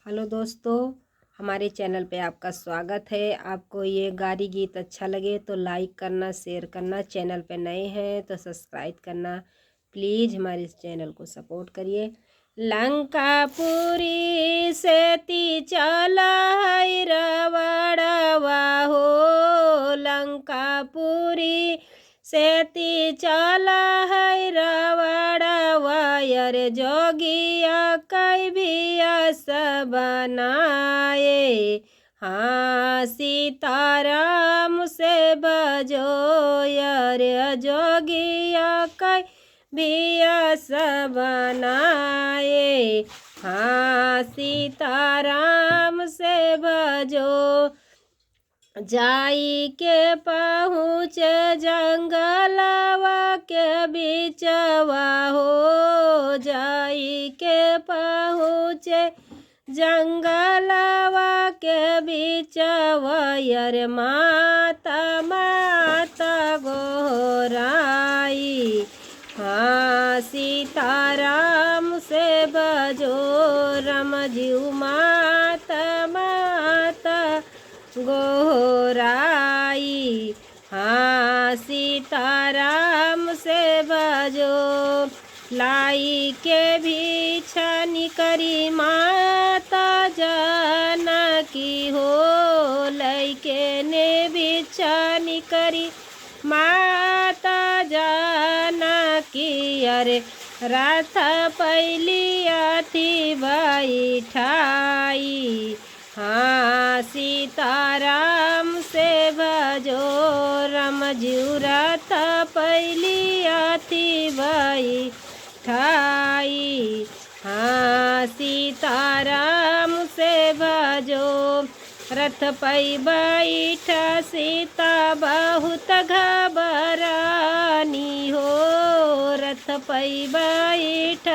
Hello दोस्तों, हमारे channel पे आपका स्वागत है। आपको ये गारी गीत अच्छा लगे तो लाइक करना, शेयर करना। चैनल पे नए हैं तो सब्सक्राइब करना। प्लीज़ हमारे इस चैनल को सपोर्ट करिए। लंकापुरी से ती चला है रवड़वा हो, लंकापुरी सेती चला है रवड़वा यर जोगिया कई भी अस बनाए। हाँ सीताराम से बजो यर जोगिया कई भी अस बनाए। हाँ सीताराम से बजो जाई के पहुँच जंगलवा के बीचवा हो, जाई के पहुँच जंगलवा के बीचवा यर माता माता गोराई। हाँ सीताराम से बजो रमजीव माता माता गोराई। हाँ सीताराम से बजो लाई के भी छानी करी माता जानकी हो, लाई के ने भी छानी करी माता जानकी अरे रथ पहली अथी बैठाई। हाँ सीताराम से भजो रमजीव रथ पहली अथी बैठाई। हाँ सीताराम से भजो रथ पै बैठ सीता बहुत घबरानी हो, रथ पै बैठ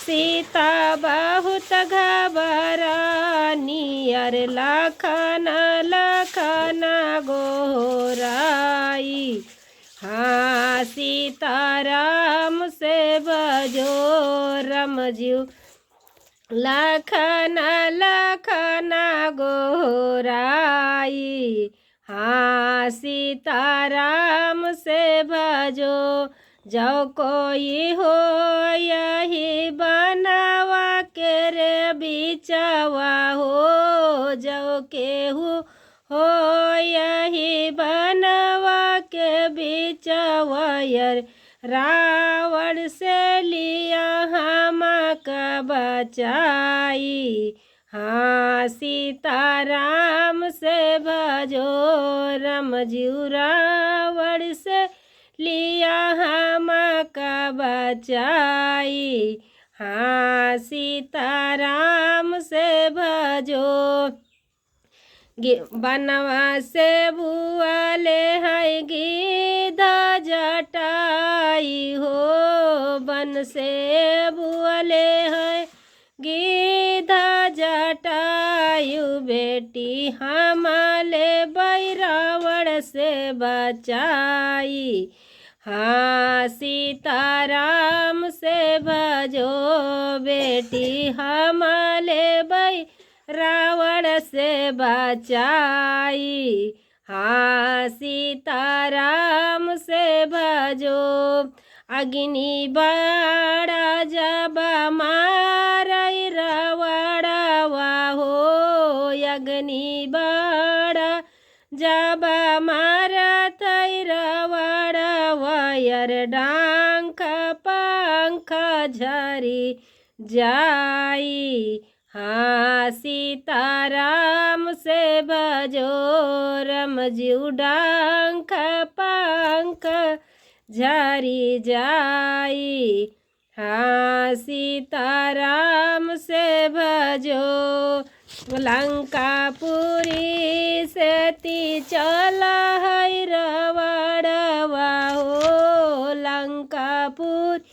सीता बहुत घबरानी अर लखन लखन गोराई। हाँ सीताराम से बजो रमजीव लखन लखन गोराई। हाँ सीताराम से भजो जो कोई हो यही बनवा के रे बीचवा हो, जो केहू हो यही बनवा के बीचवा यर रावण से लिया हम का बचाई। हाँ सीताराम से भजो रमजीव रावण से लिया हम का बचाई। हाँ सीताराम से भजो बनवा से बुआले है गिद्ध जटाई हो, बन से बुआले है गिद्ध जटायु बेटी हमारे बैरावण से बचाई। हाँ सीताराम से भजो बेटी हमारे रावण से बचाई। हाँ सीताराम से भजो अग्नि बड़ा जब मारई रावणवा हो, अग्नि बड़ा जब मारत रावणवा यर डांक पंख झरी जाई। हाँ सीताराम से भजो रमजीव डांक पंख झरी जाई। हाँ सीताराम से भजो लंकापुरी से ती चला है रवड़वा हो, लंकापुरी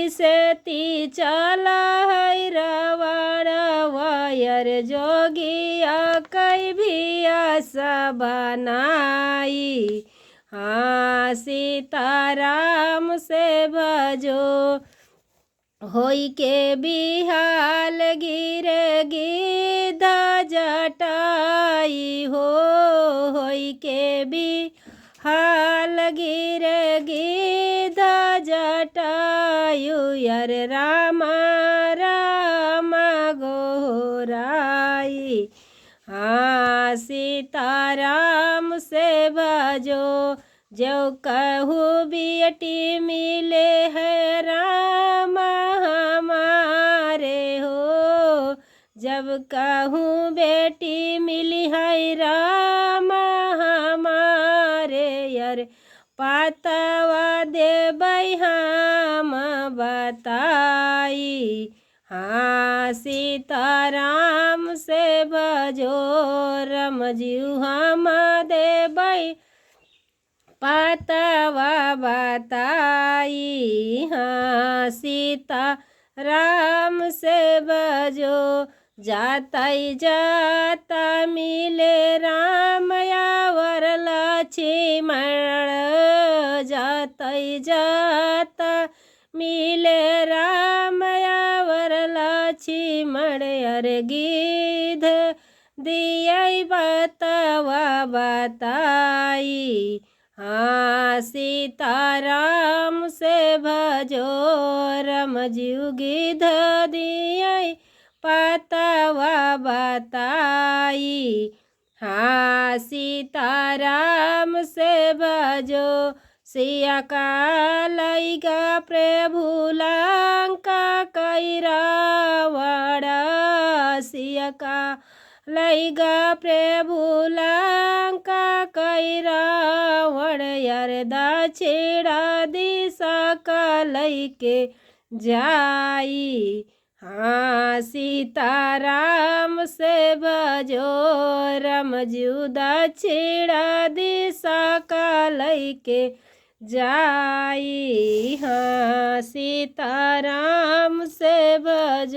से ती चला है रवड़वा यर जोगिया कई भी आशा बनाई। हाँ सीताराम से भजो होई के बिहाल गिरे गिद्ध जटाई हो, होई के बिहाल गिरे गिद्ध जटायु यार रामा रामा गोराई। हाँ सीताराम से भजो जो कहूँ बेटी मिले है राम हमारे हो, जब कहूँ बेटी मिली है राम हमारे यार पातवा देबै हम बताई। हाँ सीताराम से भजो रमजीव हम देबै पातवा बताई। हाँ सीता राम से भजो जाता जाता मिले राम यावर लक्ष्मण, जाता जाता मिले राम यावर लक्ष्मण अरे गिद्ध दियै बतवा बताई। हाँ सीताराम से भजो रमजीव गिद्ध दियै पतवा बताई। हाँ सीताराम से भजो सिया का लैगा प्रभु लंका कै रावण, सिया का लैगा प्रभु लंका कै रावण यार दक्षिणा दिशा का लैके जाई। हाँ सीताराम से भजो रमजीव दक्षिणा दिशा का लैके जाई। हाँ सीताराम से भजो।